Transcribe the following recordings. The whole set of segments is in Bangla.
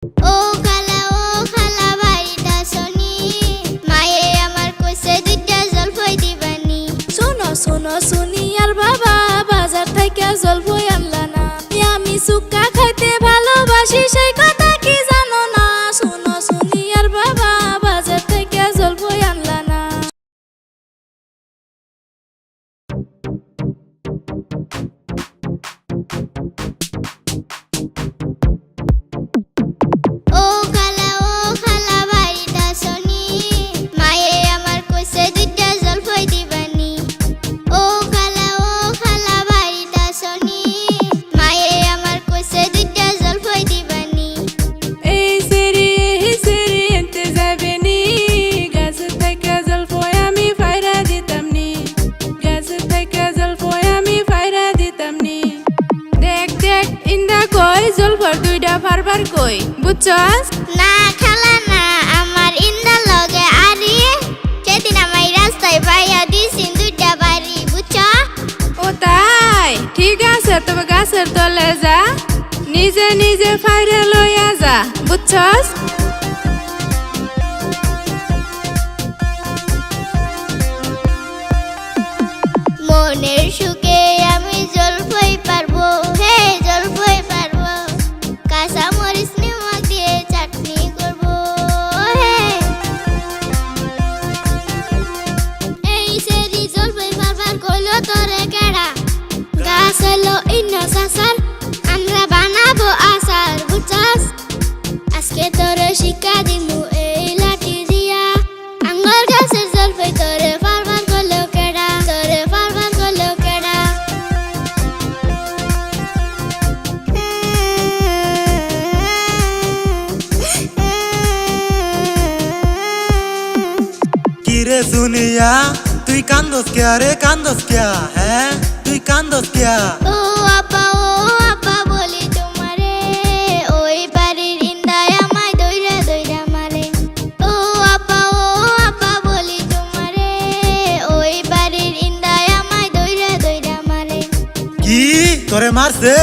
ও খালা বাড়িটা শুনি মায়ে আমার কইছে দুইটা জলপাই দিবানি। শোনো শোনো শুনি আর বাবা বাজার থেকে জলপাই আনলা না। আমি সুক্কা খাইতে ভালোবাসি সেই কথা কি জানো না। শোনো শুনি আর বাবা বাজার থেকে জলপাই আনলা না। ও খালা বাড়িটা শুনি মায়ে আমার কইছে দুইটা জলপাই দিবানি। ও খালা বাড়িটা শুনি মায়ে আমার কইছে দুইটা জলপাই দিবানি। এই সেরি এনতে যাবে নি গাছের থেকে জলপাই আমি ফাইরা দিতাম নি। গাছের থেকে জলপাই আমি ফাইরা দিতাম নি। দেখ দেখ ইন্দা কই জলপাই দুইটা ফারবার কই বুঝছস। না খালা না আমার ইন্দার লগে আরি সেদিন আমায় রাস্তায় পাইয়া দিছিন দুইটা বাড়ি বুঝছ। ও তাই ঠিক আছে তবে গাছের তলে যা নিজে নিজে ফাইরে লইয়া যা বুঝছস। মনের সুখে আমি জলপাই পারবো হে জলপাই পারবো কাঁচা মরিচ নিমক দিয়ে চাটনি করবো হে। এই সেরি জলপাই পারবার কইলো তোরে কেডা গাছ হলো ইন্না সাসার আমরা বানাবো আচার বুঝছস। আজকে তোরে শিক্ষা দিমু এই লাঠি দিয়া আঙ্গুর গাছের জলপাই তোরে পারবার কইলো কেডা তোরে পারবার কইলো কেডা। কিরে শুনিয়া তুই কান্দস কিয়া রে কান্দস কিয়া হ্যাঁ তুই কান্দস কিয়া। ও আপা বলি তোমারে ওই বাড়ির ইন্দায় আমায় দইরা মারে। ও আপা বলি তোমারে ওই বাড়ির ইন্দায় আমায় দইরা মারে। কি তোরে মারছে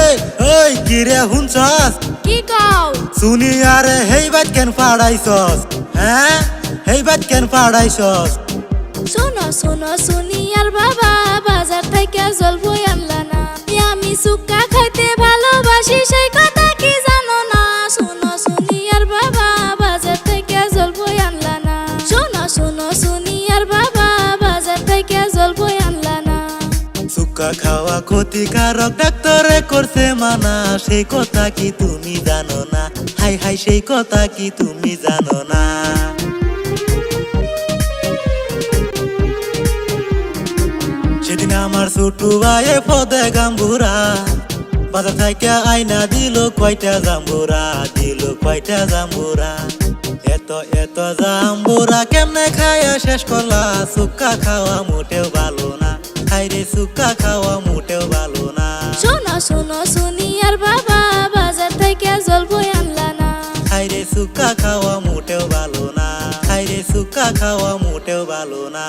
ওই কিরে হুনছস কি কও শুনিয়া রে হেই বাত কেন ফাড়াইছস হ্যাঁ হেই বাত কেন ফাড়াইছস। শোনো শোনো শুনি আর বাবা বাজার থেকে জলপাই আনলা না। আমি সুক্কা খাইতে ভালোবাসি সেই কথা কি জানো না। শোনো শুনি আর বাবা বাজার থেকে জলপাই আনলা না। শোনো শোনো শুনি আর বাবা বাজার থেকে জলপাই আনলা না। সুক্কা খাওয়া ক্ষতিকারক ডাক্তারে করছে মানা সেই কথা কি তুমি জানো না। হাই হাই সেই কথা কি তুমি জানো না। সেদিন আমার ছোটু ভাইয়ে পদে গাম্বুরা বাজার থেকে আইনা দিল কয়টা জাম্বুরা এত জাম্বুরা কেমনে খাইয়া শেষ করলা। সুক্কা খাওয়া মোটেও ভালো না হাইরে সুক্কা খাওয়া মোটেও ভালো না। শোনো শোনো শুনি আর বাবা বাজার থেকে জলপাই আনলা না। হাইরে সুক্কা খাওয়া মোটেও ভালো না হাইরে সুক্কা খাওয়া মোটেও ভালো না।